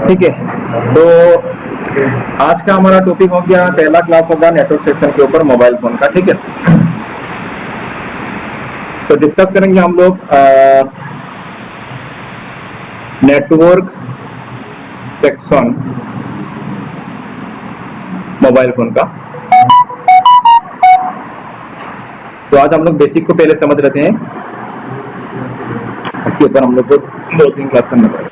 ठीक है, तो आज का हमारा टॉपिक हो गया, पहला क्लास होगा नेटवर्क सेक्शन के ऊपर मोबाइल फोन का। ठीक है, तो डिस्कस करेंगे हम लोग नेटवर्क सेक्शन मोबाइल फोन का। तो आज हम लोग बेसिक को पहले समझ लेते हैं, इसके ऊपर हम लोग को 2-3 क्लास करना पड़ेगा।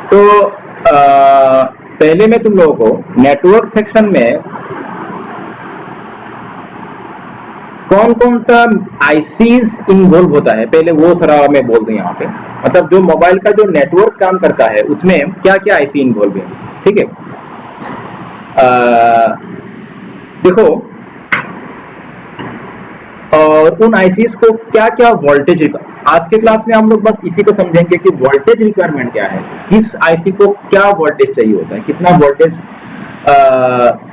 तो पहले मैं तुम लोगों को नेटवर्क सेक्शन में कौन कौन सा आईसीज इन्वॉल्व होता है, पहले वो थोड़ा मैं बोल दूं यहाँ पे। मतलब जो मोबाइल का जो नेटवर्क काम करता है उसमें क्या क्या आईसी इन्वॉल्व है। ठीक है, देखो, और उन आईसीज को क्या क्या वोल्टेज, आज के क्लास में हम लोग बस इसी को समझेंगे कि वोल्टेज रिक्वायरमेंट क्या है, किस आईसी को क्या वोल्टेज चाहिए होता है, कितना वोल्टेज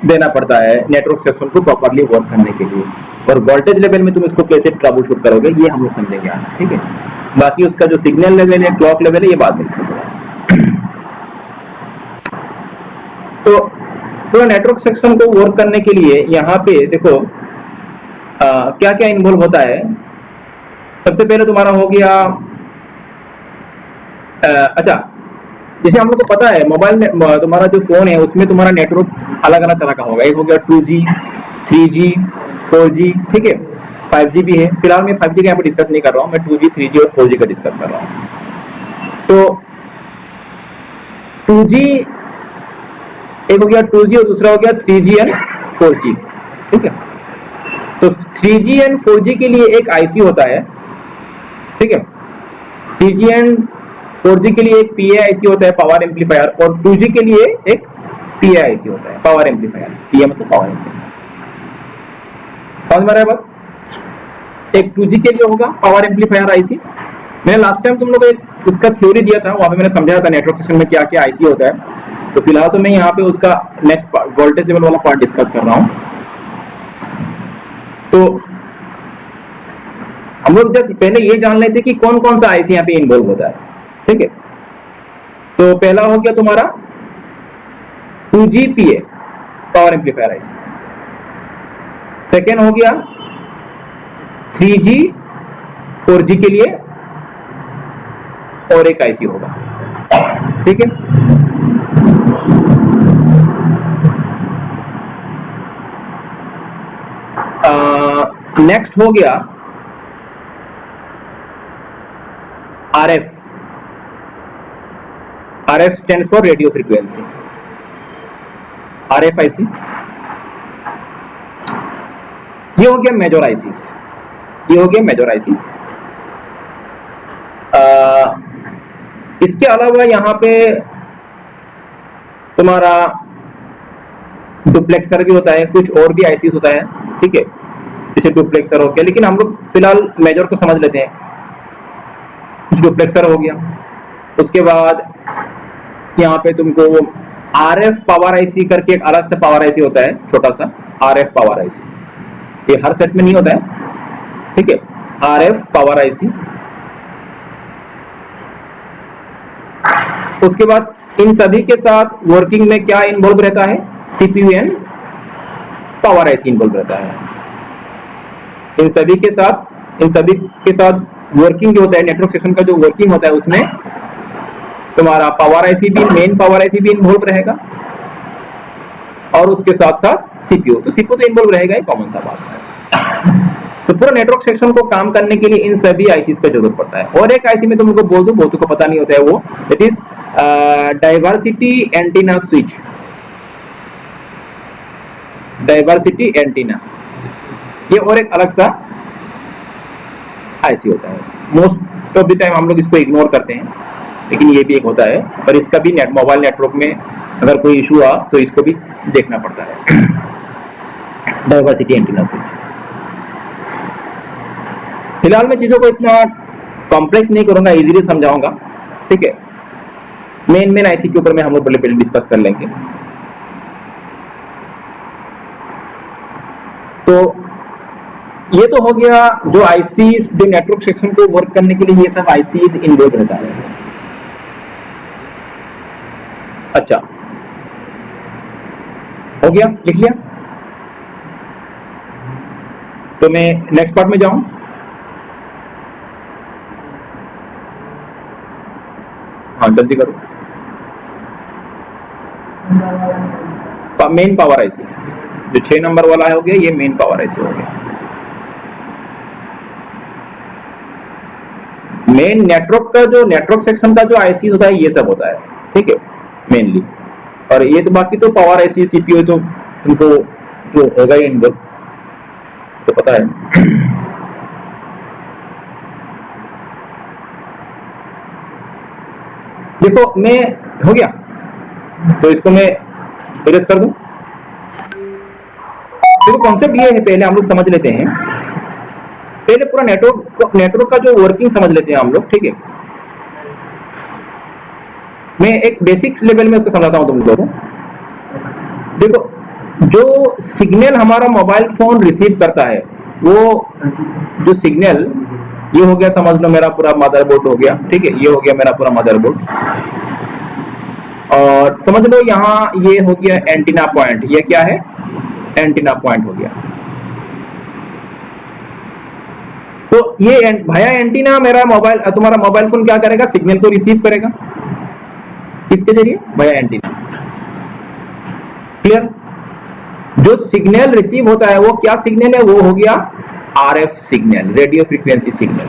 देना पड़ता है नेटवर्क सेक्शन को प्रॉपर्ली वर्क करने के लिए, और वोल्टेज लेवल में तुम इसको कैसे ट्रबल शूट करोगे ये हम लोग समझेंगे आज। ठीक है, बाकी उसका जो सिग्नल लेवल है, क्लॉक लेवल है, ये बाद में समझेंगे। तो नेटवर्क सेक्शन को वर्क करने के लिए यहाँ पे देखो क्या क्या इन्वॉल्व होता है। सबसे पहले तुम्हारा हो गया अच्छा, जैसे हम लोग को पता है मोबाइल में तुम्हारा जो फोन है उसमें तुम्हारा नेटवर्क अलग अलग तरह का होगा। एक हो गया 2G, 3G, 4G, ठीक है, 5G भी है। फिलहाल मैं 5G का यहाँ पे डिस्कस नहीं कर रहा हूँ, मैं 2G, 3G और 4G का डिस्कस कर रहा हूँ। तो 2G एक हो गया 2G और दूसरा हो गया 3G एंड 4G। ठीक है, तो 3G एंड 4G के लिए एक आईसी होता है। ठीक है, 3G एंड 4G के लिए एक PA आईसी होता है, पावर एम्पलीफायर, और 2G के लिए एक PA आईसी होता है, पावर एम्पलीफायर। PA मतलब पावर एम्पलीफायर। समझ में आ रहा है बात? एक 2G के लिए होगा पावर एम्पलीफायर आईसी। मैंने लास्ट टाइम तुम लोग को इसका थ्योरी दिया था, वहां पे मैंने समझाया था नेटवर्क सेक्शन में क्या क्या आईसी होता है। तो फिलहाल तो मैं यहाँ पे उसका नेक्स्ट वोल्टेज लेवल वाला पार्ट डिस्कस कर रहा हूँ। तो हम लोग जस्ट पहले ये जान लेते कि कौन कौन सा आईसी यहाँ पे इन्वॉल्व होता है। ठीक है, तो पहला हो गया तुम्हारा 2G PA power amplifier IC. Second हो गया 3G 4G के लिए और एक आईसी होगा। ठीक है, नेक्स्ट हो गया RF। RF stands for radio frequency, RF IC. ये हो गया मेजर आईसीज, ये हो गया मेजर आईसीज। इसके अलावा यहाँ पे तुम्हारा डुप्लेक्सर भी होता है, कुछ और भी आईसीज होता है। ठीक है, जैसे डुप्लेक्सर हो गया, लेकिन हम लोग फिलहाल मेजर को समझ लेते हैं। कुछ डुप्लेक्सर हो गया, उसके बाद यहाँ पे तुमको RF पावर आईसी करके एक अलग से पावर आईसी होता है, छोटा सा RF पावर आईसी। ये हर सेट में नहीं होता है। ठीक है, RF पावर आईसी। उसके बाद इन सभी के साथ वर्किंग में क्या इन्वॉल्व रहता है, CPU and power IC involve रहता है। इन सभी के साथ वर्किंग जो होता है, नेटवर्क सेक्शन का जो वर्किंग होता है, उसमें तुम्हारा पावर आईसी भी, मेन पावर आईसी भी इन्वॉल्व रहेगा, और उसके साथ साथ CPU। तो CPU तो इन्वॉल्व रहेगा ही, कॉमन सा बात है। तो पूरा नेटवर्क सेक्शन को काम करने के लिए इन सभी आईसीज का जरूरत पड़ता है। और एक आईसी में तुमको बोल दूं, बहुतों को पता नहीं होता है, वो that is diversity antenna switch. Diversity antenna, ये और एक अलग सा आईसी होता है। मोस्ट ऑफ द टाइम हम लोग इसको इग्नोर करते हैं, लेकिन ये भी एक होता है, और इसका भी मोबाइल नेटवर्क में अगर कोई इशू आ तो इसको भी देखना पड़ता है। Diversity antenna switch. फिलहाल मैं चीजों को इतना कॉम्प्लेक्स नहीं करूंगा, इजीली समझाऊंगा। ठीक है, मेन आईसी के ऊपर में हम लोग पहले डिस्कस कर लेंगे। तो ये तो हो गया जो आईसीज जो नेटवर्क सेक्शन को वर्क करने के लिए ये सब आईसीज इन्वॉल्व रहता है। अच्छा, हो गया, लिख लिया। तो मैं नेक्स्ट पार्ट में जाऊं। हाँ जल्दी करो। मेन पावर आईसी जो 6 नंबर वाला है हो गया, ये मेन पावर आईसी हो गया। मेन नेटवर्क का जो नेटवर्क सेक्शन का जो आईसी होता है ये सब होता है, ठीक है, मेनली। और ये तो बाकी तो पावर आईसी सीपीयू तो तुमको जो होगा ही इनवॉल्व, तो पता है। देखो मैं हो गया, तो इसको मैं इरेज कर दूं। देखो कॉन्सेप्ट ये है, पहले हम लोग समझ लेते हैं, पहले पूरा नेटवर्क का जो वर्किंग समझ लेते हैं हम लोग, ठीक है। मैं एक बेसिक्स लेवल में इसको समझाता हूं तुम लोगों को। देखो जो सिग्नल हमारा मोबाइल फोन रिसीव करता है, वो जो सिग्नल, ये हो गया समझ लो मेरा पूरा मदरबोर्ड हो गया, ठीक है, ये हो गया मेरा पूरा मदरबोर्ड। और समझ लो यहाँ ये हो गया एंटीना पॉइंट, ये क्या है, एंटीना पॉइंट हो गया। तो ये भाया एंटीना मेरा मोबाइल, तुम्हारा मोबाइल फोन क्या करेगा, सिग्नल को रिसीव करेगा, किसके जरिए, भाया एंटीना। क्लियर। जो सिग्नल रिसीव होता है वो क्या सिग्नल है, वो हो गया RF signal, radio frequency signal.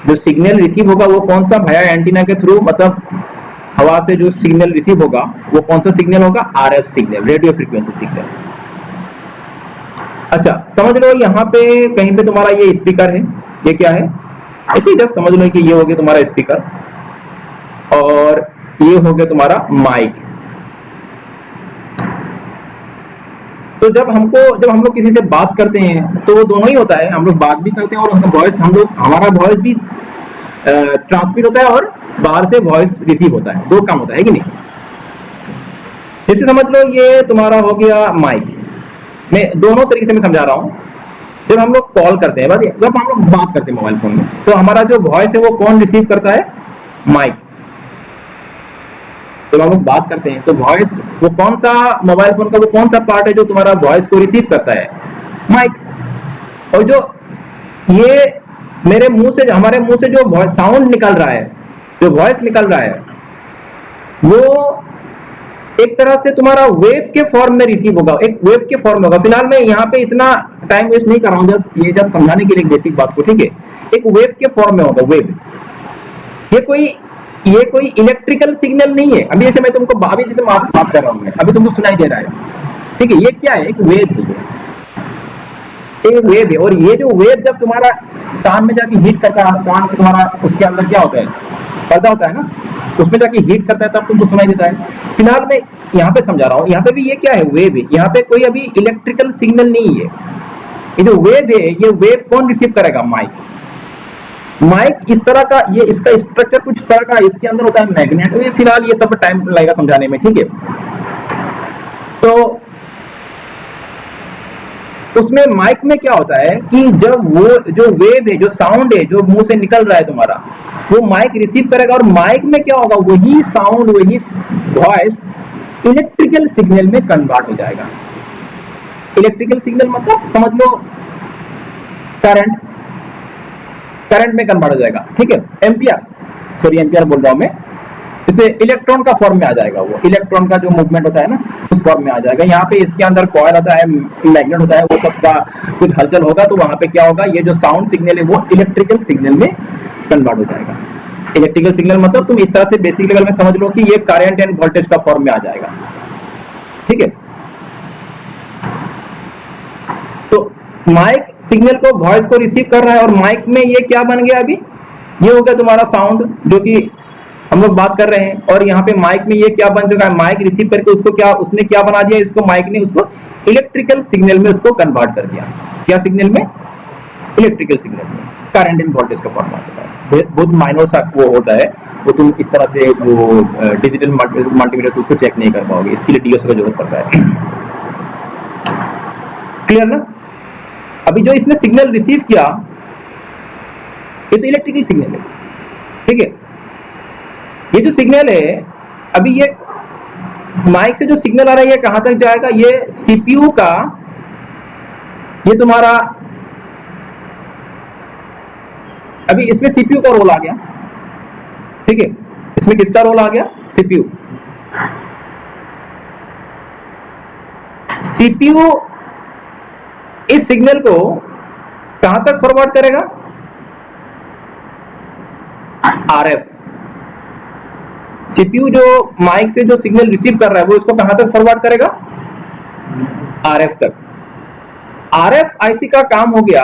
जो सिग्नल रिसीव होगा वो कौन सा, भाया एंटीना के थ्रू, मतलब हवा से जो सिग्नल रिसीव होगा वो कौन सा सिग्नल होगा, RF signal, radio frequency signal. अच्छा समझ लो यहाँ पे कहीं पे तुम्हारा ये स्पीकर है, ये क्या है, ऐसे जस्ट समझ लो कि ये हो गया तुम्हारा स्पीकर और ये हो गया तुम्हारा माइक। तो जब हम लोग किसी से बात करते हैं तो वो दोनों ही होता है, हम लोग बात भी करते हैं और वॉइस हमारा वॉइस भी ट्रांसमिट होता है और बाहर से वॉइस रिसीव होता है, दो काम होता है कि नहीं। जैसे समझ लो ये तुम्हारा हो गया माइक, मैं दोनों तरीके से मैं समझा रहा हूँ। जब हम लोग कॉल करते हैं, जब हम लोग बात करते हैं मोबाइल फोन में, तो हमारा जो वॉइस है वो कौन रिसीव करता है, माइक। जब हम लोग बात करते हैं तो वॉइस वो कौन सा, मोबाइल फोन का वो कौन सा पार्ट है जो तुम्हारा वॉइस को रिसीव करता है, माइक। और जो ये मेरे मुंह से, हमारे मुंह से जो वॉइस साउंड निकल रहा है, जो वॉइस निकल रहा है, वो एक तरह से तुम्हारा वेव के फॉर्म में रिसीव होगा, एक वेव के फॉर्म में होगा। फिलहाल मैं यहाँ पे इतना टाइम वेस्ट नहीं कर रहा हूँ, जस्ट समझाने के लिए बेसिक बात को, ठीक है। एक वेव के फॉर्म में होगा, वेव। ये कोई इलेक्ट्रिकल सिग्नल नहीं है। अभी जैसे मैं तुमको अभी जैसे बात कर रहा हूँ, अभी तुमको सुनाई दे रहा है, ठीक है, ये क्या है, एक वेव है, एक वेव है। और ये जो वेव जब तुम्हारा कान में जाके हीट करता है, कान में तुम्हारा उसके अंदर क्या होता है, पर्दा होता है ना, उसमें जाके हीट करता है तब तुमको सुनाई देता है। फिलहाल मैं यहाँ पे समझा रहा हूँ, यहाँ पे भी ये क्या है, वेव है। यहाँ पे कोई अभी इलेक्ट्रिकल सिग्नल नहीं है। ये जो वेव है, ये वेव कौन रिसीव करेगा, माइक। माइक इस तरह का, ये इसका स्ट्रक्चर कुछ तरह का, इसके अंदर होता है मैग्नेट। फिलहाल ये सब टाइम लगेगा समझाने में, ठीक है। तो उसमें माइक में क्या होता है कि जब वो जो वेव है, जो साउंड है, जो मुंह से निकल रहा है तुम्हारा, वो माइक रिसीव करेगा और माइक में क्या होगा, वही साउंड, वही वॉइस इलेक्ट्रिकल सिग्नल में कन्वर्ट हो जाएगा। इलेक्ट्रिकल सिग्नल मतलब समझ लो करंट में कन्वर्ट हो जाएगा, ठीक है। एम्पियर बोल रहा हूं मैं, इसे इलेक्ट्रॉन का फॉर्म में आ जाएगा। वो इलेक्ट्रॉन का जो मूवमेंट होता है ना, उस फॉर्म में आ जाएगा। यहाँ पे इसके अंदर कॉइल होता है, मैग्नेट होता है, वो सबका कुछ हलचल होगा तो वहां पे क्या होगा, ये जो साउंड सिग्नल है वो इलेक्ट्रिकल सिग्नल में कन्वर्ट हो जाएगा। इलेक्ट्रिकल सिग्नल मतलब तुम इस तरह से बेसिक लेवल में समझ लो कि ये करंट एंड वोल्टेज का फॉर्म में आ जाएगा, ठीक है। तो माइक सिग्नल को, वॉइस को रिसीव कर रहा है और माइक में ये क्या बन गया, अभी ये हो गया तुम्हारा साउंड जो कि हम लोग बात कर रहे हैं। और यहाँ पे माइक में ये क्या बन चुका है, माइक रिसीव करके उसको क्या, उसने क्या बना दिया, इसको माइक ने उसको इलेक्ट्रिकल सिग्नल में उसको कन्वर्ट कर दिया। क्या सिग्नल में, इलेक्ट्रिकल सिग्नल में, करंट एंड वोल्टेज का फॉर्म आता है। बहुत माइनर सा वो होता है, वो तुम इस तरह से वो डिजिटल मल्टीमीटर से उसको चेक नहीं कर पाओगे, इसके लिए डीएसओ का जरूरत पड़ता है। क्लियर ना। अभी जो इसने सिग्नल रिसीव किया ये तो इलेक्ट्रिकल सिग्नल है, ठीक है। ये जो सिग्नल है, अभी ये माइक से जो सिग्नल आ रहा है ये कहां तक जाएगा, ये सीपीयू का, ये तुम्हारा, अभी इसमें सीपीयू का रोल आ गया, ठीक है। इसमें किसका रोल आ गया, सीपीयू। सीपीयू इस सिग्नल को कहां तक फॉरवर्ड करेगा, आरएफ। सीपीयू जो माइक से जो सिग्नल रिसीव कर रहा है वो इसको कहां तक फॉरवर्ड करेगा, आरएफ तक। आरएफ आईसी का काम हो गया।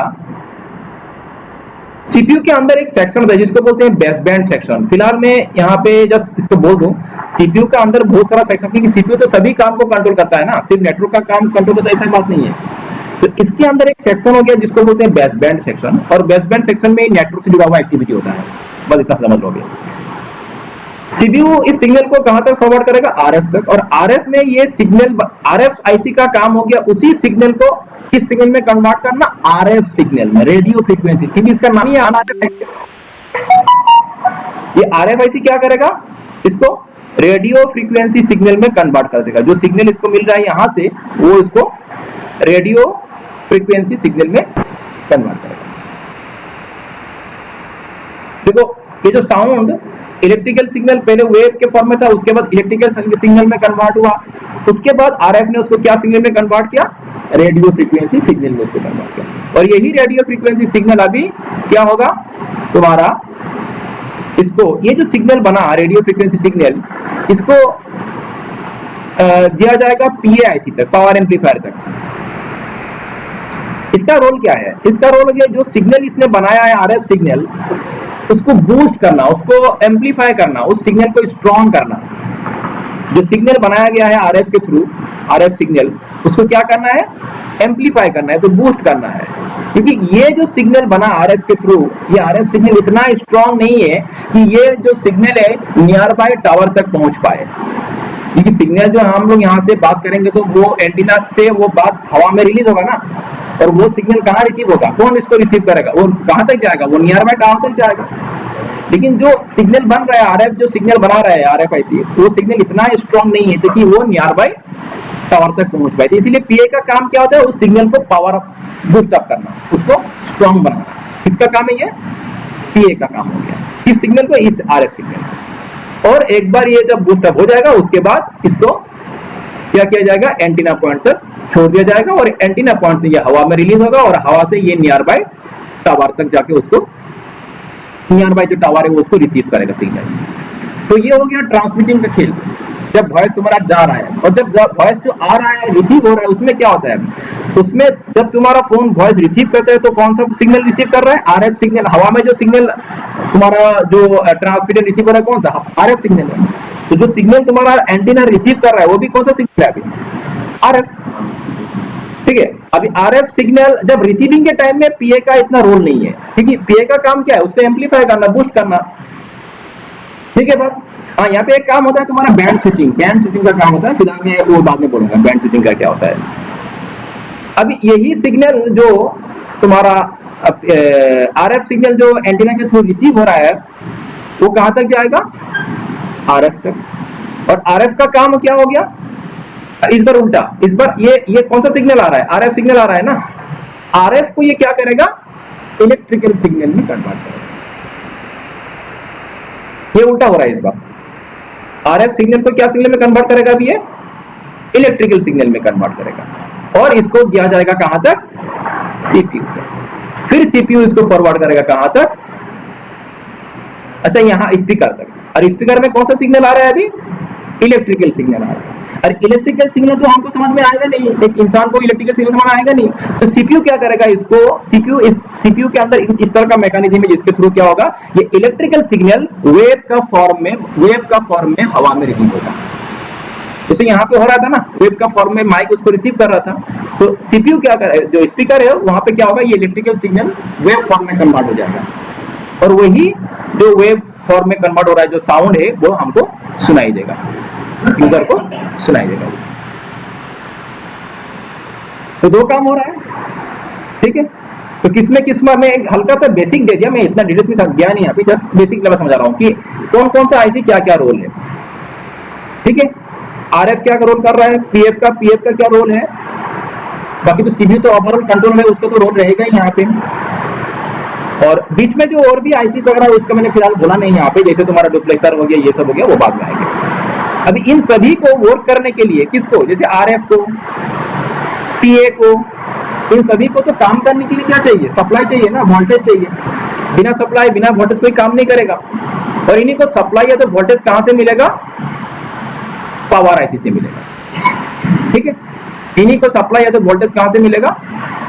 सीपीयू के अंदर एक सेक्शन होता है जिसको बोलते हैं बेस बैंड सेक्शन। फिलहाल मैं यहाँ पे जस्ट इसको बोल दूं, सीपीयू का अंदर बहुत सारा सेक्शन, क्योंकि सीपीयू तो सभी काम को कंट्रोल करता है ना, सिर्फ नेटवर्क का काम कंट्रोल करता है ऐसा बात नहीं है। तो इसके अंदर एक सेक्शन हो गया जिसको बोलते हैं बेस बैंड सेक्शन, और बेस बैंड सेक्शन में नेटवर्क से जुड़ा हुआ एक्टिविटी होता है, बस इतना समझ लोगे। सीपीयू इस सिग्नल को कहां तक फॉरवर्ड करेगा, आरएफ तक, और आरएफ में ये सिग्नल, आरएफ आईसी का काम हो गया उसी सिग्नल को किस सिग्नल में कन्वर्ट करना, आरएफ सिग्नल में, रेडियो फ्रीक्वेंसी, क्योंकि इसका नाम ही आना है। ये आरएफ आईसी क्या करेगा, इसको रेडियो फ्रीक्वेंसी सिग्नल में कन्वर्ट कर देगा। जो सिग्नल इसको मिल रहा है यहां से, वो इसको रेडियो फ्रीक्वेंसी सिग्नल में कन्वर्ट करेगा। देखो ये जो साउंड इलेक्ट्रिकल सिग्नल पहले वेव के फॉर्म में था, उसके बाद इलेक्ट्रिकल सिग्नल में कन्वर्ट हुआ, उसके बाद आरएफ ने उसको क्या सिग्नल में कन्वर्ट किया, रेडियो फ्रीक्वेंसी सिग्नल में उसको कन्वर्ट किया। और यही रेडियो फ्रीक्वेंसी सिग्नल अभी क्या होगा तुम्हारा, इसको, ये जो सिग्नल बना रेडियो फ्रीक्वेंसी सिग्नल, इसको दिया जाएगा पीएआईसी तक, पावर एम्पलीफायर तक। इसका रोल क्या है, इसका रोल है जो सिग्नल इसने बनाया है आरएफ सिग्नल, उसको बूस्ट करना, उसको एम्पलीफाई करना, उस सिग्नल को स्ट्रॉन्ग करना। जो सिग्नल बनाया गया है आरएफ के थ्रू, आरएफ सिग्नल, उसको क्या करना है, एम्पलीफाई करना है, तो बूस्ट करना है। क्योंकि ये जो सिग्नल बना आरएफ के थ्रू, ये आरएफ सिग्नल इतना स्ट्रॉन्ग नहीं है कि ये जो सिग्नल है नियर बाय टावर तक पहुंच पाए। क्योंकि सिग्नल जो हम लोग यहाँ से बात करेंगे तो वो एंटीना से वो बात हवा में रिलीज होगा ना, और वो सिग्नल कहाँ रिसीव होगा, कौन इसको रिसीव करेगा, वो कहां तक जाएगा, वो नियर बाय टावर तक जाएगा। लेकिन जो सिग्नल बन रहा है आरएफ, जो सिग्नल बना रहा है आरएफआईसी, वो सिग्नल इतना स्ट्रॉन्ग नहीं है तो कि वो नियर बाय टावर तक पहुंच पाए। तो इसीलिए पीए का काम क्या होता है, उस सिग्नल को पावर बूस्ट अप करना, उसको स्ट्रॉन्ग बनाना। किसका काम है ये, पीए का काम हो गया, इस सिग्नल को, इस आरएफ सिग्नल। और एक बार ये जब बूस्ट अप हो जाएगा, उसके बाद इसको क्या किया जाएगा, एंटीना पॉइंट तक छोड़ दिया जाएगा, और एंटीना पॉइंट से ये हवा में रिलीज होगा, और हवा से ये नियर बाय टावर तक जाके उसको, नियर बाय जो टावर है वो उसको रिसीव करेगा सिग्नल। तो ये हो गया ट्रांसमिटिंग का खेल, जब वॉइस तुम्हारा जा रहा है, और जब वॉइस जो आ रहा है रिसीव हो रहा है, उसमें क्या होता है, उसमें जब तुम्हारा फोन वॉइस रिसीव करता है तो कौन सा सिग्नल रिसीव कर रहा है, आरएफ सिग्नल। हवा में जो सिग्नल तुम्हारा जो ट्रांसमिटर रिसीव हो रहा है कौन सा, आरएफ सिग्नल है। तो जो सिग्नल तुम्हारा एंटीना रिसीव कर रहा है वो भी कौन सा सिग्नल है, अभी आरएफ, ठीक है। अभी आरएफ सिग्नल जब रिसीविंग के टाइम में पीए का इतना रोल नहीं है, क्योंकि पीए का काम क्या है, उसको एम्पलीफाई करना, बूस्ट करना, ठीक है बात। हाँ, यहाँ पे एक काम होता है तुम्हारा बैंड स्विचिंग, बैंड स्विचिंग का काम होता है, फिलहाल मैं वो बाद में बोलूंगा बैंड स्विचिंग का क्या होता है। अभी यही सिग्नल जो तुम्हारा आरएफ सिग्नल जो एंटीना के थ्रू रिसीव हो रहा है, वो कहां तक जाएगा, आरएफ तक। और आरएफ का काम क्या हो गया, इस बार उल्टा, इस बार ये कौन सा सिग्नल आ रहा है, आरएफ सिग्नल आ रहा है ना, आरएफ को ये क्या करेगा, इलेक्ट्रिकल सिग्नल में कन्वर्ट करेगा। ये उल्टा हो रहा है इस बार, आरएफ सिग्नल को क्या सिग्नल में कन्वर्ट करेगा, अभी ये इलेक्ट्रिकल सिग्नल में कन्वर्ट करेगा, और इसको दिया जाएगा कहां तक, सीपीयू तक। फिर सीपीयू इसको फॉरवर्ड करेगा कहां तक, अच्छा यहाँ स्पीकर तक। और स्पीकर में कौन सा सिग्नल आ रहा है, अभी इलेक्ट्रिकल सिग्नल आ रहा है। और इलेक्ट्रिकल सिग्नल तो हमको समझ में आएगा नहीं, एक इंसान को इलेक्ट्रिकल सिग्नल समझ आएगा नहीं, तो सीपीयू क्या करेगा, इसको सीपीयू के अंदर इस तरह का मैकेनिज्म है जिसके थ्रू क्या होगा, ये इलेक्ट्रिकल सिग्नल वेव का फॉर्म में हवा में रिलीज होगा। जैसे यहाँ पे हो रहा था ना, वेव का फॉर्म में माइक उसको रिसीव कर रहा था, तो सीपीयू क्या करे, जो स्पीकर है वहां पे क्या होगा, ये इलेक्ट्रिकल सिग्नल वेव फॉर्म में कन्वर्ट हो जाएगा, और वही जो वेव फॉर्म में कन्वर्ट हो रहा है जो साउंड है वो हमको सुनाई देगा, यूजर को सुनाई देगा। तो दो काम हो रहा है, ठीक है, तो किसमें मैं एक हल्का सा बेसिक दे दिया, मैं इतना डिटेल्स में गया नहीं यहाँ पे, जस्ट बेसिक लेवल समझा रहा हूँ कि कौन कौन सा आईसी क्या क्या रोल है। ठीक है, आरएफ क्या रोल कर रहा है, पीएफ का क्या रोल है, बाकी तो सीपीयू तो ओवरऑल कंट्रोल है, उसका तो रोल रहेगा ही यहाँ पे। और बीच में जो और भी आईसी वगैरह है उसका मैंने फिलहाल बोला नहीं यहाँ पे, जैसे तुम्हारा डुप्लेक्सर हो गया, ये सब हो गया, वो बाद में आएंगे। अभी इन सभी को वर्क करने के लिए किसको, जैसे आरएफ को, पीए को, इन सभी को तो काम करने के लिए क्या चाहिए, सप्लाई चाहिए ना, वोल्टेज चाहिए। बिना सप्लाई बिना वोल्टेज कोई काम नहीं करेगा। और इन्हीं को सप्लाई या तो वोल्टेज कहां से मिलेगा, पावर आईसी से मिलेगा। ठीक है, इन्हीं को सप्लाई या तो वोल्टेज कहां से मिलेगा,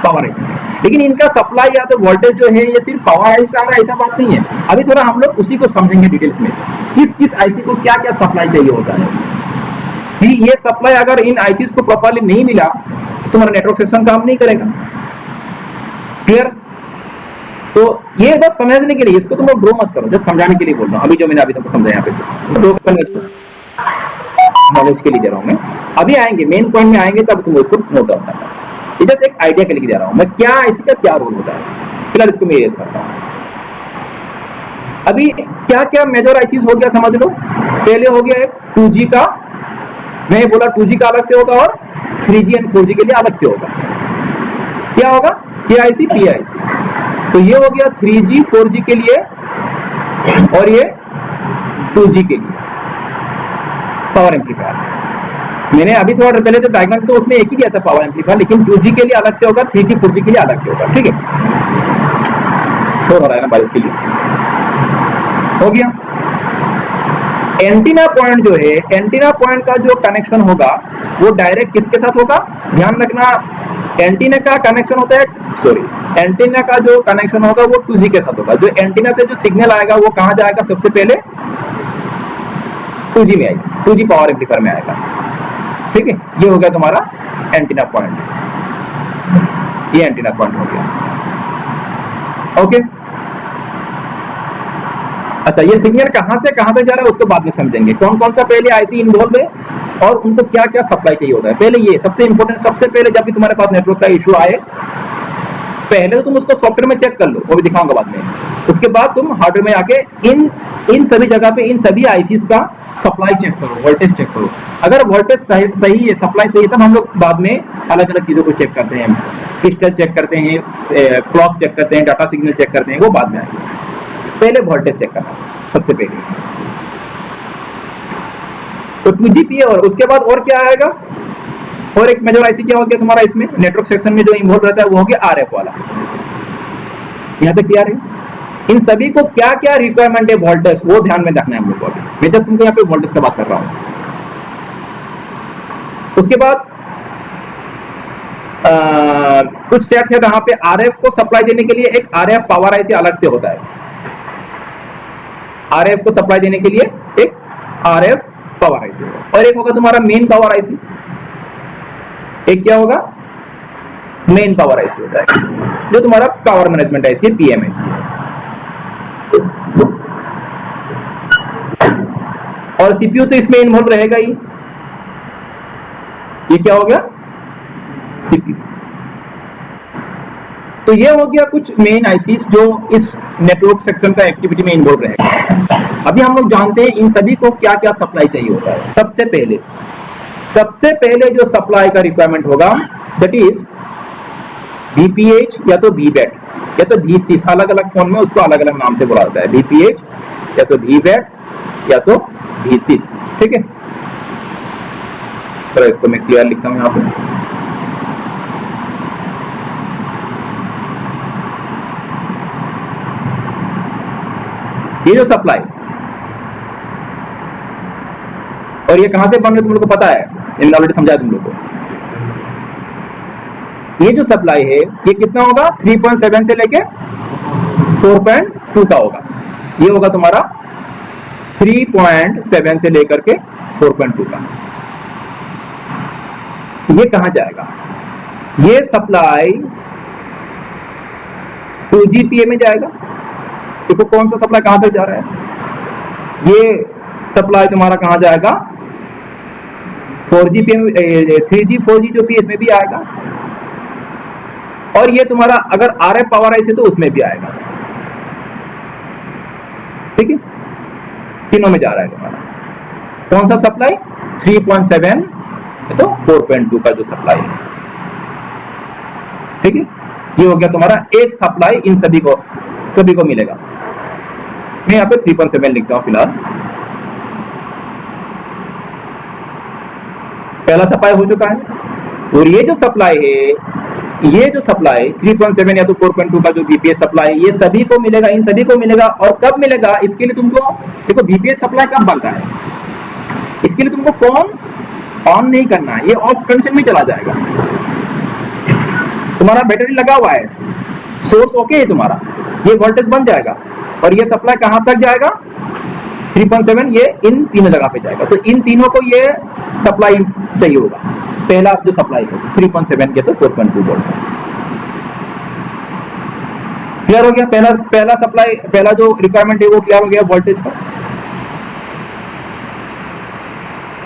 पावर आईसी। लेकिन इनका सप्लाई या तो वोल्टेज जो है ये सिर्फ पावर आईसी से आ रहा है ऐसा बात नहीं है। अभी थोड़ा हम लोग उसी को समझेंगे डिटेल्स में, किस किस आईसी को क्या क्या सप्लाई चाहिए होता है। ये सप्लाई अगर इन आईसीज को प्रॉपर्ली नहीं मिला तो तुम्हारा नेटवर्क सेक्शन काम नहीं करेगा। क्लियर? तो ये बस समझने के लिए, इसको तुम लोग ड्रॉ मत करो, जस्ट समझाने के लिए बोल रहा हूँ। अभी जो मैंने अभी तुमको समझाया यहाँ पे नॉलेज के लिए दे रहा हूँ मैं। अभी आएंगे मेन पॉइंट में आएंगे तब तुम उसको नोट डाउन करना। ये जस्ट एक आइडिया के लिए दे रहा हूँ मैं, क्या आईसी का क्या रोल होता है। फिलहाल इसको मैं इरेज करता हूँ। अभी क्या क्या मेजर आईसीज हो गया समझ लो। पहले हो गया एक 2G का, मैं बोला 2G का अलग से होगा और 3G एंड 4G के लिए अलग से होगा। क्या होगा, AIC PIC। तो ये हो गया 3G 4G के लिए और ये 2G के लिए पावर एम्पलीफायर। मैंने अभी थोड़ा पहले जो डायग्राम तो उसमें एक ही दिया था पावर एम्पलीफायर, लेकिन 2G के लिए अलग से होगा, 3G 4G के लिए अलग से होगा। ठीक है, शोर हो रहा है ना बारिश के लिए, हो गया। एंटीना पॉइंट जो है, एंटीना पॉइंट का जो कनेक्शन होगा वो डायरेक्ट किसके साथ होगा, ध्यान रखना। एंटीना का कनेक्शन होता है, एंटीना का जो कनेक्शन होगा वो 2G के साथ होगा। जो एंटीना से जो सिग्नल आएगा वो कहां जाएगा, सबसे पहले 2G में आएगा, 2G पावर एम्पलीफायर में आएगा। ठीक है, ये हो गया तुम्हारा एंटीना पॉइंट, ये एंटीना पॉइंट हो गया। ओके, अच्छा, ये सिग्नल कहां से कहां तक जा रहा है उसको बाद में समझेंगे। कौन कौन सा पहले आईसी इन्वॉल्व है और उनको क्या क्या सप्लाई चाहिए होता है। पहले ये सबसे इंपॉर्टेंट, सबसे पहले जब भी तुम्हारे पास नेटवर्क का इशू आए, पहले तो तुम उसको सॉफ्टवेयर में चेक कर लो, वो भी दिखाऊंगा बाद में। उसके बाद तुम हार्डवेयर में आके इन सभी जगह पे इन सभी आईसीज का सप्लाई चेक करो, वोल्टेज चेक करो। अगर वोल्टेज सही है, सप्लाई सही है, तब हम लोग बाद में अलग अलग चीजों को चेक करते हैं, क्रिस्टल चेक करते हैं, क्लॉक चेक करते हैं, डाटा सिग्नल चेक करते हैं, वो बाद में आएगा। पहले वोल्टेज चेक करना सबसे पहले। तो 2G PA, और उसके बाद और क्या आएगा, और एक मेजर आईसी क्या हो गया तुम्हारा इसमें नेटवर्क सेक्शन में जो इन्वॉल्व रहता है वो हो गया आरएफ वाला। यहाँ तक क्लियर है। इन सभी को क्या क्या रिक्वायरमेंट है वोल्टेज, वो ध्यान में रखना है हम लोग को। मैं जस्ट तुमको यहाँ पे वोल्टेज की बात कर रहा हूँ। उसके बाद कुछ सेट है जहां पे आरएफ को सप्लाई देने के लिए एक आरएफ पावर आईसी अलग से होता है। आरएफ को सप्लाई देने के लिए एक आरएफ पावर आईसी होगा, और एक होगा तुम्हारा मेन पावर आईसी। एक क्या होगा, मेन पावर आईसी होता है, जो तुम्हारा पावर मैनेजमेंट आईसी है, पीएमआईसी। और सीपीयू तो इसमें इन्वॉल्व रहेगा ही। ये क्या हो गया, सीपीयू। तो ये हो गया कुछ मेन आईसीज जो इस नेटवर्क सेक्शन का एक्टिविटी में इन्वॉल्व रहेगा। अभी हम लोग जानते हैं इन सभी को क्या क्या सप्लाई चाहिए होता है। सबसे पहले जो सप्लाई का रिक्वायरमेंट होगा दैट इज VPH या तो VBAT या तो VCS। अलग अलग फोन में उसको अलग अलग नाम से बोला जाता है, VPH या तो VBAT या तो VCS। ठीक है, तो इसको मैं क्लियर लिखता हूं यहाँ पे। ये जो सप्लाई, और ये कहां से बन रहे तुम लोग को पता है, मैंने ऑलरेडी समझाया तुम लोग को। ये जो सप्लाई है ये कितना होगा, 3.7 से लेके 4.2 का होगा। ये होगा तुम्हारा 3.7 से लेकर के 4.2 का। ये कहां जाएगा, ये सप्लाई 2G PA में जाएगा। देखो कौन सा सप्लाई कहां तक जा रहा है, ये सप्लाई तुम्हारा कहां जाएगा, 4G PA, 3G 4G जो PA इसमें भी आएगा। और ये तुम्हारा अगर RF पावर आईसी तो उसमें भी आएगा, ठीक है, तीनों में जा रहा है तुम्हारा। कौन सा सप्लाई? 3.7 तो 4.2 का जो सप्लाई है, ठीक है। ये हो गया तुम्हारा एक सप्लाई, इन सभी को मिलेगा। मैं यहाँ पे 3.7 लिखता हूँ फिलहाल। पहला सप्लाई हो चुका है और ये जो सप्लाई है, ये जो सप्लाई 3.7 या तो 4.2 का जो बीपीएस सप्लाई, ये सभी को मिलेगा, इन सभी को मिलेगा। और कब मिलेगा इसके लिए तुमको देखो, बीपीएस सप्लाई कब बनता है, इसके लिए तुमको फोन ऑन नहीं करना है, ये ऑफ कंडीशन में चला जाएगा। तुम्हारा बैटरी लगा हुआ है, सोर्स ओके है तुम्हारा, ये वोल्टेज बन जाएगा और ये सप्लाई कहां तक जाएगा? 3.7, ये इन तीनों जगह पे जाएगा। तो इन तीनों को ये सप्लाई चाहिए होगा। पहला जो सप्लाई है 3.7 के तो 4.2 वोल्ट। क्लियर हो गया? पहला सप्लाई, पहला जो रिक्वायरमेंट है वो क्लियर हो गया वोल्टेज का।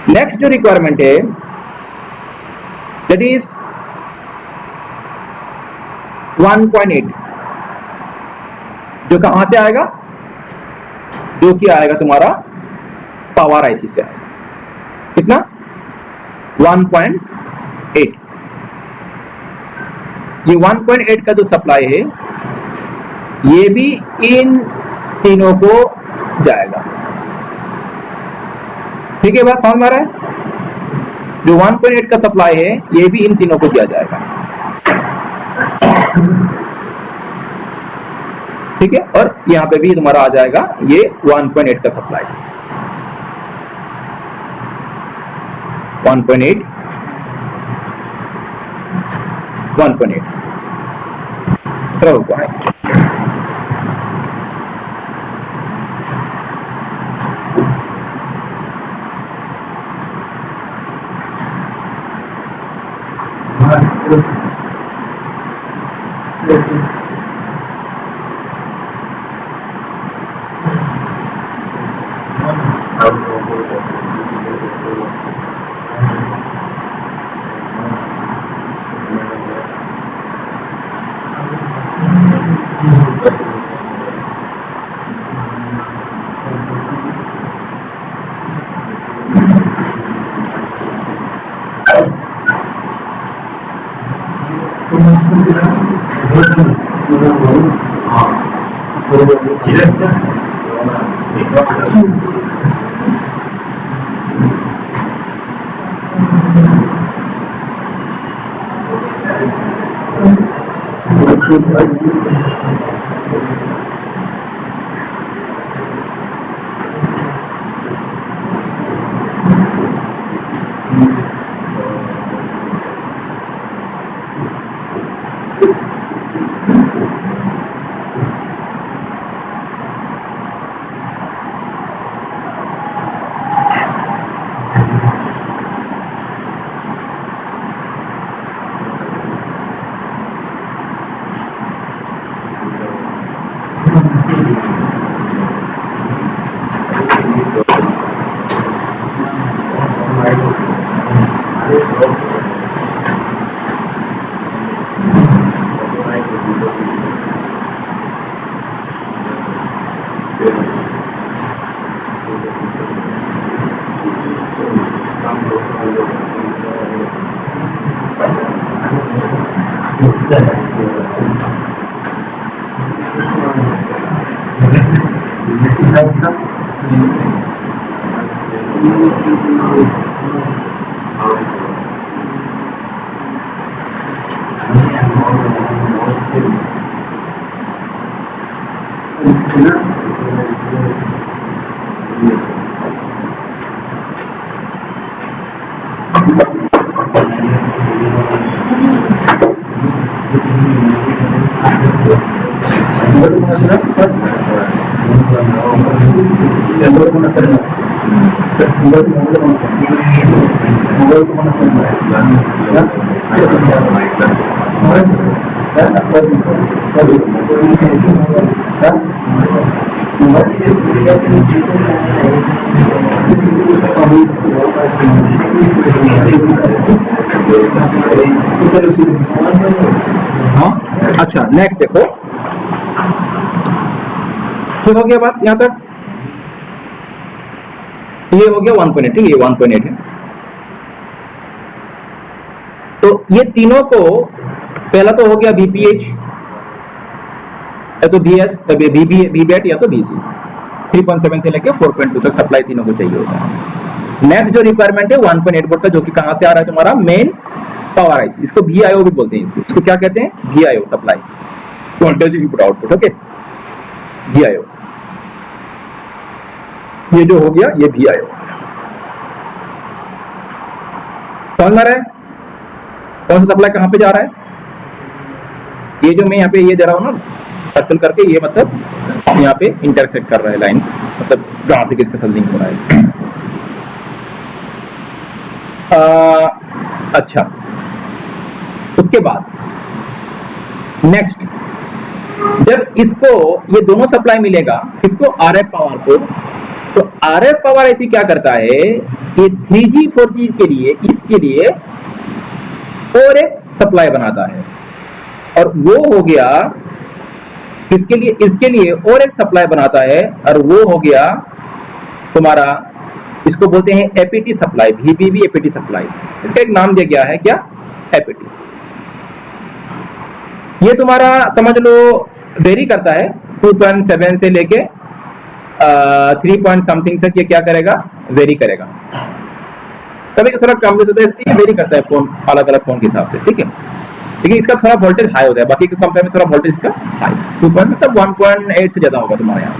नेक्स्ट जो रिक्वायरमेंट है दैट इज 1.8, जो कहां से आएगा? जो कि आएगा तुम्हारा पावर आईसी से आएगा। कितना? 1.8। ये 1.8 का जो सप्लाई है ये भी इन तीनों को जाएगा, ठीक है, बात समझ में आ रहा है? जो 1.8 का सप्लाई है ये भी इन तीनों को दिया जाएगा, ठीक है। और यहां पे भी तुम्हारा आ जाएगा ये 1.8 का सप्लाई, 1.8 चलो हाँ अच्छा नेक्स्ट देखो, ठीक हो गया बात यहां तक, ये हो गया 1.8, ठीक है, 1.8 है। तो ये तीनों को, पहला तो हो गया बीपीएच या तो बीएस, बीबीएट या तो बीसीएस, 3.7 से लेकर 4.2 तक सप्लाई तीनों को चाहिए होता है। नेक्स्ट जो रिक्वायरमेंट है 1.8 वोल्ट का, जो कि कहां से आ रहा है तुम्हारा मेन पावर आईसी, इसको वीआईओ भी बोलते हैं, इसको क्या कहते हैं, VIO supply, voltage input output, okay, VIO. ये जो हो गया ये वीआईओ, समझ में आ रहा है कौन सा सप्लाई कहां पे जा रहा है। ये जो मैं यहाँ पे ये दे रहा हूँ ना सर्कल करके, ये मतलब यहाँ पे इंटरसेक्ट कर रहा है लाइंस, मतलब कहां से किसके साथ लिंक हो रहा है। अच्छा, उसके बाद नेक्स्ट, जब इसको ये दोनों सप्लाई मिलेगा इसको आरएफ पावर को, तो आरएफ पावर ऐसी क्या करता है कि 3G 4G के लिए, इसके लिए और एक सप्लाई बनाता है, और वो हो गया किसके लिए, इसके लिए और एक सप्लाई बनाता है, और वो हो गया तुम्हारा, इसको बोलते हैं एपीटी सप्लाई, वीबीबी एपीटी सप्लाई, इसका एक नाम दिया गया है क्या, एपीटी। ये तुम्हारा समझ लो वेरी करता है 2.7 से लेके 3 पॉइंट समथिंग तक, ये क्या करेगा, वेरी करेगा, कभी थोड़ा कम होता है, इसलिए वेरी करता है फोन, अलग अलग फोन के हिसाब से, ठीक है, लेकिन इसका थोड़ा वोल्टेज हाई होता है, बाकी के कंपेयर में थोड़ा वोल्टेज इसका हाई, 2 मतलब 1.8 से ज्यादा होगा तुम्हारे यहाँ,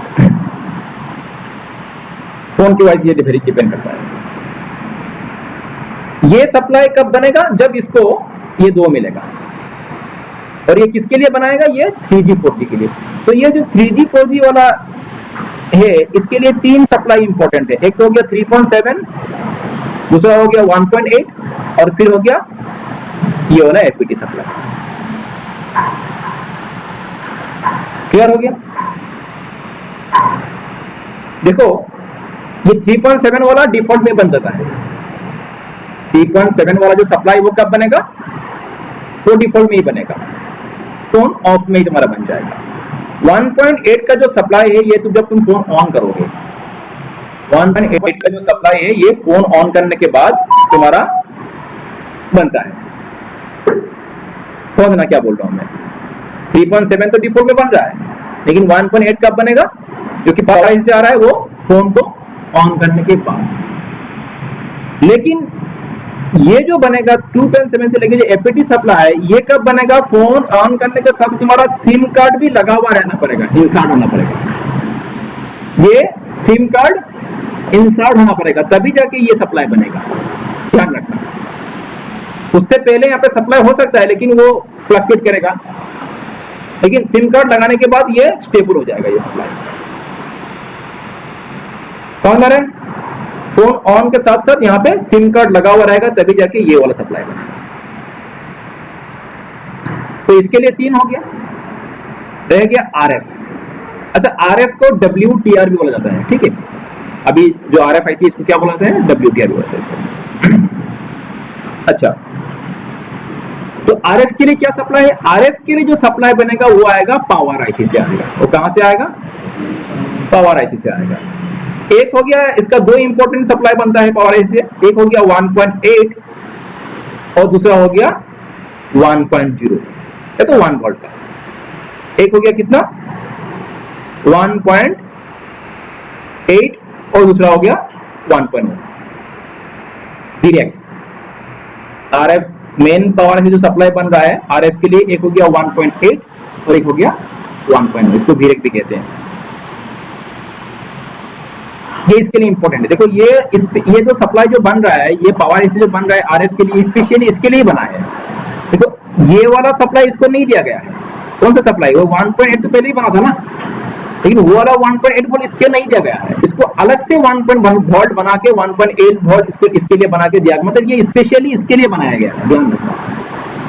फोन की वाइज ये डिपेंड करता है। ये सप्लाई कब बनेगा, जब इसको ये दो मिलेगा, और ये किसके लिए बनाएगा, ये 3G 4G के लिए। तो ये जो 3G 4G वाला है, इसके लिए तीन सप्लाई इंपॉर्टेंट है, एक तो हो गया 3.7, दूसरा हो गया 1.8, और फिर हो गया ये वाला एपीटी सप्लाई। क्लियर हो गया। देखो ये 3.7 वाला डिफॉल्ट में बन जाता है, 3.7 वाला जो सप्लाई वो कब बनेगा, वो डिफॉल्ट में ही बनेगा, फोन ऑफ में ही तुम्हारा बन जाएगा। 1.8 का जो सप्लाई है ये तो जब तुम फोन ऑन करोगे, 1.8 का जो सप्लाई है ये फोन ऑन करने के बाद तुम्हारा बनता है, समझना क्या बोल रहा हूं मैं। 3.7 तो डिफॉल्ट में बन रहा है, लेकिन 1.8 कब बनेगा, जो कि पावर से आ रहा है, वो फोन को ऑन करने के बाद। लेकिन ये जो बनेगा 2.7 से लेके जो एपीटी सप्लाई है, ये कब बनेगा, फोन ऑन करने के साथ तुम्हारा सिम कार्ड भी लगा हुआ रहना पड़ेगा, इंसर्ट होना पड़ेगा, ये सिम कार्ड इंसर्ट होना पड़ेगा, तभी जाके ये सप्लाई बनेगा, ध्यान रखना। उससे पहले यहाँ पे सप्लाई हो सकता है, लेकिन वो फ्लक्चुएट करेगा, लेकिन सिम कार्ड लगाने के बाद ये स्टेबल हो जाएगा, ये सप्लाई, समझ में आ रहा है। फोन ऑन के साथ साथ यहाँ पे सिम कार्ड लगा हुआ रहेगा, तभी जाके ये वाला सप्लाई बनेगा। तो इसके लिए तीन हो गया, रह गया आरएफ। अच्छा, आरएफ को WTR भी बोला जाता है, ठीक है, अभी जो आरएफ आईसी इसको क्या बोला जाता है, WTR बोला जाता है इसको। अच्छा, तो आरएफ के लिए क्या सप्लाई है, आरएफ के लिए जो सप्लाई बनेगा वो आएगा पावर आईसी से आएगा। वो कहां से आएगा, पावर आईसी से आएगा। एक हो गया, इसका दो इंपॉर्टेंट सप्लाई बनता है पावर आईसी से, एक हो गया 1.8 और दूसरा हो गया 1.0, ये तो 1 वोल्ट का। एक हो गया कितना, 1.8 और दूसरा हो गया 1.1 डायरेक्ट। आरएफ मेन पावर से जो सप्लाई बन रहा है आरएफ के लिए, एक हो गया 1.8 और एक हो गया 1.1, इसको डायरेक्ट भी कहते हैं। ये इसके लिए इंपॉर्टेंट है। देखो ये जो सप्लाई जो बन रहा है, ये पावर एसी जो बन रहा है आरएफ के लिए, स्पेशली इसके लिए बना है। देखो ये वाला सप्लाई इसको नहीं दिया गया है, कौन सा सप्लाई, वो 1.8 तो पहले ही बना था ना, लेकिन वो वाला 1.8 वोल्ट इसके नहीं दिया गया है, इसको अलग से 1.1 वोल्ट बना के 1.8 वोल्ट इसके लिए बना के दिया, मतलब ये स्पेशली इसके लिए बनाया गया है, ध्यान रखना।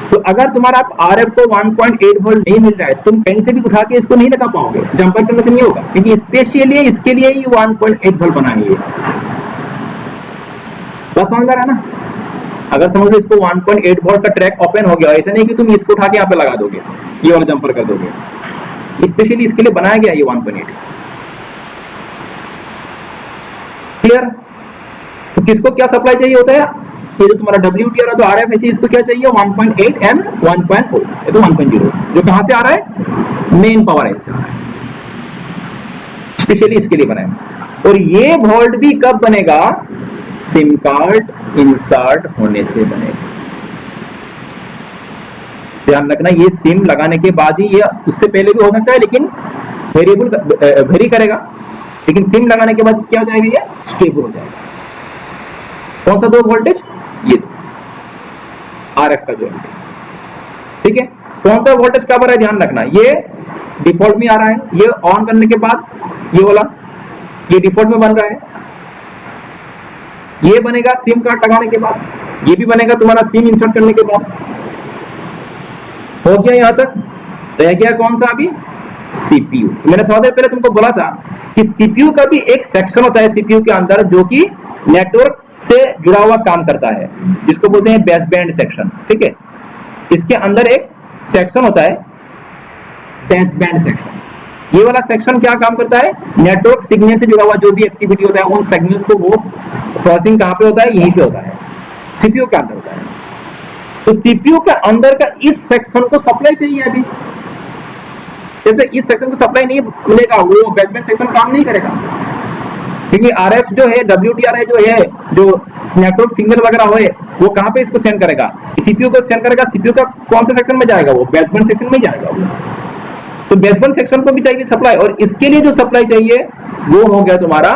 तो अगर तुम्हारा आरएफ को 1.8 वोल्ट नहीं मिल रहा है, तुम कहीं से भी उठा के इसको नहीं लगा पाओगे, जंपर करने से नहीं होगा, क्योंकि स्पेशली इसके लिए ही 1.8 वोल्ट बनाई है। बात समझ आ रहा है ना। अगर समझ लो इसको 1.8 वोल्ट का ट्रैक ओपन हो गया, ऐसा नहीं कि तुम इसको उठा के यहाँ पे लगा दोगे, ये वाला जंपर कर दोगे, स्पेशली इसके लिए बनाया गया ये 1.8। क्लियर? तो किसको क्या सप्लाई चाहिए होता है, ये जो तुम्हारा WTR है तो RF ऐसे इसको क्या चाहिए 1.8 एंड 1.0, ये तो 1.0 जो कहां से आ रहा है, मेन पावर से आ रहा है, स्पेशली इसके लिए बनाया। और ये वोल्ट भी कब बनेगा, सिम कार्ड इंसर्ट होने से बनेगा। ध्यान रखना, ये सिम लगाने के बाद ही, ये उससे पहले भी हो सकता है लेकिन वेरिएबल वेरी करेगा, लेकिन सिम लगाने के बाद क्या हो जाएगा, ये स्टेबल हो जाएगा। कौन सा दो वोल्टेज, ये RF का जो वोल्टेज, ठीक है। कौन सा वोल्टेज कब आ रहा है, ध्यान रखना, ये डिफॉल्ट में आ रहा है, ये ऑन करने के बाद ये वाला ये डिफॉल्ट में बन रहा है, ये बनेगा सिम कार्ड लगाने के बाद, ये भी बनेगा तुम्हारा सिम इंसर्ट करने के बाद। हो गया यहां तक, रह गया कौन सा अभी, CPU। मैंने थोड़ा देर पहले तुमको बोला था कि CPU का भी एक सेक्शन होता है CPU के अंदर जो कि नेटवर्क से जुड़ा हुआ काम करता है, जिसको बोलते हैं बेस बैंड सेक्शन, ठीक है। इसके अंदर एक सेक्शन होता है बेस बैंड सेक्शन, ये वाला सेक्शन क्या काम करता है, नेटवर्क सिग्नल से जुड़ा हुआ जो भी एक्टिविटी होता है उन सिग्नल्स को वो प्रोसेसिंग कहां पे होता है, यहीं पे होता है, CPU के अंदर होता है। तो CPU के अंदर का इस सेक्शन को सप्लाई चाहिए अभी, जब इस सेक्शन को सप्लाई नहीं मिलेगा वो बेसबैंड सेक्शन काम नहीं करेगा, क्योंकि RF जो है WTR जो है, जो नेटवर्क सिग्नल वगैरह हो वो कहां पे इसको सेंड करेगा, CPU को सेंड करेगा, CPU का कौन सा सेक्शन में जाएगा, वो बेसबैंड सेक्शन में जाएगा वो। तो बेसबैंड सेक्शन को भी चाहिए सप्लाई, और इसके लिए जो सप्लाई चाहिए वो हो गया तुम्हारा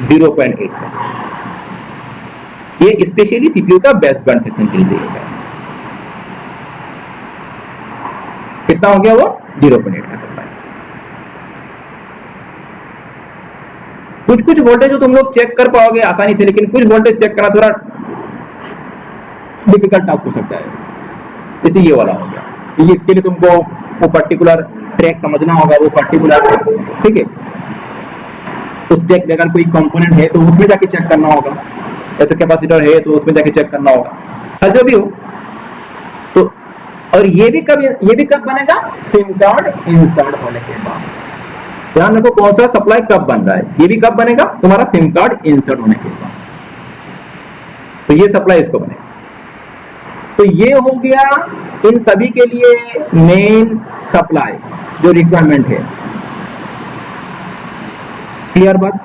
0.8, ये स्पेशली CPU का बेसबैंड सेक्शन के लिए चाहिए। कितना हो गया वो 0.8 का सप्लाई। कुछ वोल्टेज जो तुम लोग चेक कर पाओगे आसानी से, लेकिन कुछ वोल्टेज चेक करना थोड़ा डिफिकल्ट टास्क हो सकता है, जैसे ये वाला हो गया, इसके लिए तुमको वो पर्टिकुलर ट्रैक समझना होगा, वो पर्टिकुलर, ठीक है, उस ट्रैक में अगर कोई कंपोनेंट है तो उसमें जाके चेक करना होगा, या तो कैपेसिटर है तो उसमें जाके चेक करना होगा, जो भी हो। तो और ये भी कब बनेगा, सिम कार्ड इंसर्ट होने के बाद। ध्यान रखो कौन सा सप्लाई कब बन रहा है, ये भी कब बनेगा, तुम्हारा सिम कार्ड इंसर्ट होने के बाद, तो ये सप्लाई इसको बनेगा। तो ये हो गया इन सभी के लिए मेन सप्लाई जो रिक्वायरमेंट है। क्लियर बात,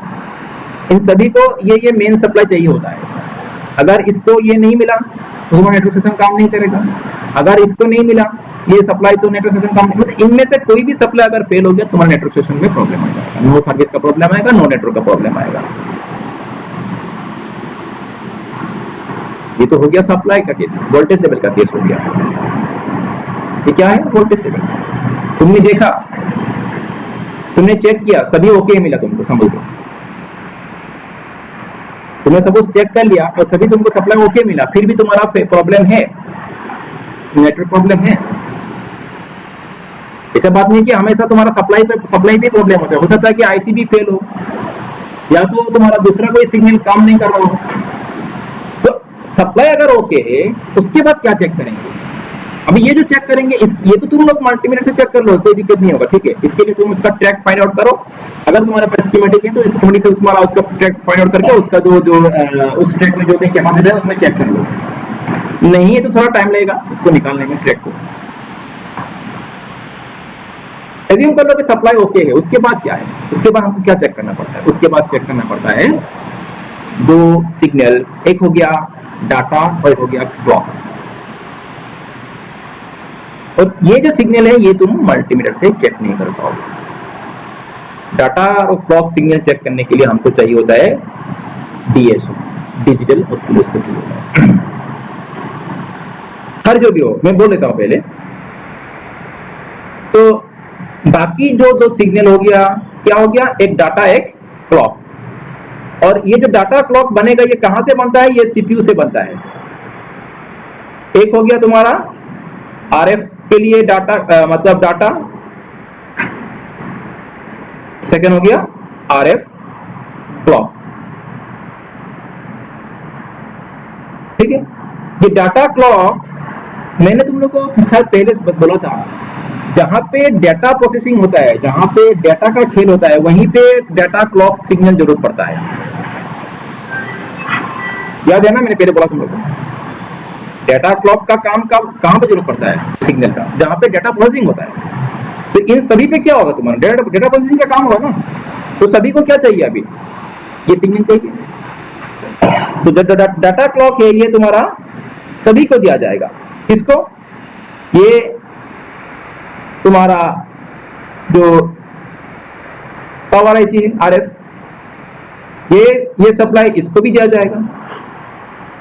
इन सभी को ये मेन सप्लाई चाहिए होता है। अगर इसको ये नहीं मिला तो हमारा नेटवर्क सिस्टम काम नहीं करेगा, अगर इसको नहीं मिला ये सप्लाई तो नेटवर्क सिस्टम काम नहीं, मतलब इनमें से कोई भी सप्लाई अगर फेल हो गया तुम्हारा नेटवर्क सिस्टम में प्रॉब्लम आ जाएगा, नो सर्विस का प्रॉब्लम आएगा, नो नेटवर्क का प्रॉब्लम आएगा। ये तो हो गया सप्लाई का केस, वोल्टेज लेवल का केस हो गया। ये क्या है, वोल्टेज लेवल। तुमने देखा, तुमने चेक किया, सभी ओके मिला तुमको, समझ लो तुमने सपोज चेक कर लिया और सभी तुमको सप्लाई ओके मिला, फिर भी तुम्हारा प्रॉब्लम है, नेटवर्क प्रॉब्लम है। ऐसा बात नहीं कि हमेशा तुम्हारा सप्लाई पे प्रॉब्लम होता है, हो सकता है कि IC भी फेल हो, या तो तुम्हारा दूसरा कोई सिग्नल काम नहीं कर रहा हो। तो सप्लाई अगर ओके है उसके बाद क्या चेक करेंगे, अभी ये जो चेक करेंगे ये तो तुम लोग मल्टीमीटर से चेक कर लो, कोई दिक्कत नहीं होगा, ठीक है। इसके लिए तुम उसका ट्रैक फाइंड आउट करो, अगर तुम्हारे पास स्कीमेटिक है तो स्कीमेटिक से तुम्हारा उसका ट्रैक फाइंड आउट करके उसका जो उस ट्रैक में जो कैपेसिटी है उसमें चेक कर लो, नहीं है तो थोड़ा टाइम लगेगा उसको निकालने में, ट्रैक को। एज्यूम कर लो कि सप्लाई ओके है, उसके बाद क्या है, उसके बाद हमको क्या चेक करना पड़ता है, उसके बाद चेक करना पड़ता है दो सिग्नल, एक हो गया डाटा और एक हो गया क्लॉक। और ये जो सिग्नल है ये तुम मल्टीमीटर से चेक नहीं कर पाओगे। डाटा और क्लॉक सिग्नल चेक करने के लिए हमको चाहिए होता है DSO, डिजिटल ऑसिलोस्कोप होता है। हर जो भी हो मैं बोल देता हूं पहले, तो बाकी जो दो सिग्नल हो गया, क्या हो गया, एक डाटा एक क्लॉक। और ये जो डाटा क्लॉक बनेगा ये कहां से बनता है, ये CPU से बनता है। एक हो गया तुम्हारा RF के लिए डाटा मतलब डाटा, सेकंड हो गया RF क्लॉक, ठीक है। ये डाटा क्लॉक मैंने तुम लोग को शायद पहले बोला था, जहां पे डाटा प्रोसेसिंग होता है, जहां पे डाटा का खेल होता है, वहीं पे डाटा क्लॉक सिग्नल जरूरत पड़ता है। याद है ना, मैंने पहले बोला तुम लोग को डाटा क्लॉक का काम कहां पे जरूरत पड़ता है, सिग्नल का, जहां पे डाटा प्रोसेसिंग होता है। तो इन सभी पे क्या होगा, तुम्हारा डाटा प्रोसेसिंग का काम होगा ना, तो सभी को क्या चाहिए अभी, ये सिग्नल चाहिए। तो जो डाटा क्लॉक है ये तुम्हारा सभी को दिया जाएगा। किसको, ये तुम्हारा जो पावर आईसी है आरएफ, ये सप्लाई इसको भी दिया जाएगा,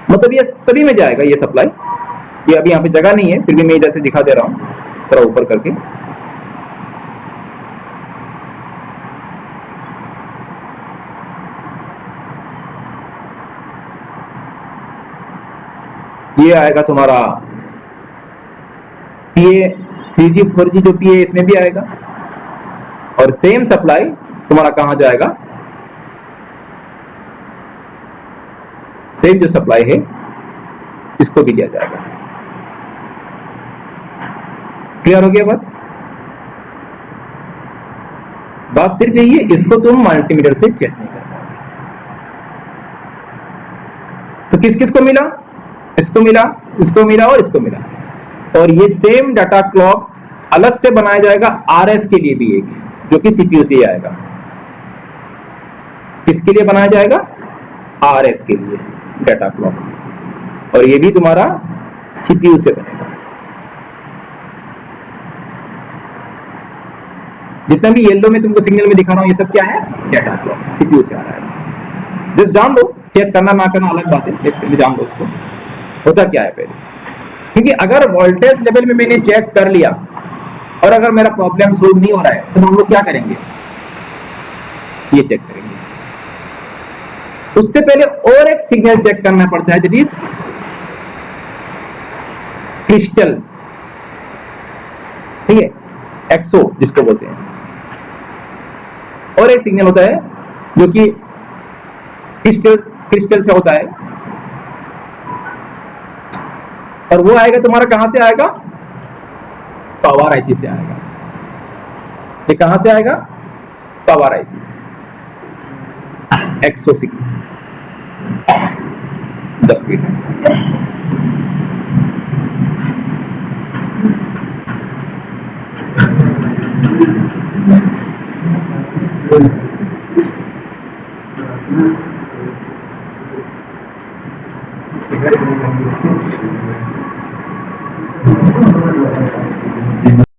मतलब ये सभी में जाएगा ये सप्लाई। ये अभी यहाँ पे जगह नहीं है, फिर भी मैं इधर से दिखा दे रहा हूँ थोड़ा ऊपर करके। ये आएगा तुम्हारा पीए 3G 4G जो पीए इसमें भी आएगा, और सेम सप्लाई तुम्हारा कहां जाएगा, सेम जो सप्लाई है इसको भी दिया जाएगा। क्लियर हो गया बात सिर्फ यही है, इसको तुम मल्टीमीटर से चेक नहीं कर पाओगे। तो किस किस को मिला, इसको मिला, इसको मिला और इसको मिला। और ये सेम डाटा क्लॉक अलग से बनाया जाएगा आरएफ के लिए भी एक, जो कि सीपीयू से आएगा। किसके लिए बनाया जाएगा, आरएफ के लिए डाटा क्लॉक, और ये भी तुम्हारा सीपीयू से बनेगा। जितना भी येलो में तुमको सिग्नल में दिखा रहा हूं, ये सब क्या है, डाटा क्लॉक, सीपीयू से आ रहा है। जस्ट जान दो, चेक करना ना करना अलग बात है, इसके लिए जान दो उसको होता क्या है पहले। क्योंकि अगर वोल्टेज लेवल में मैंने चेक कर लिया और अगर मेरा प्रॉब्लम सोल्व नहीं हो रहा है, तो हम लोग क्या करेंगे, ये चेक करेंगे। उससे पहले और एक सिग्नल चेक करना पड़ता है, दैट इज क्रिस्टल, ठीक है, एक्सो जिसको बोलते हैं। और एक सिग्नल होता है जो कि क्रिस्टल से होता है, और वो आएगा तुम्हारा कहां से आएगा, पावर आईसी से आएगा। ये कहां से आएगा, पावर आईसी से, एक्सो सिग्नल 10 फीट।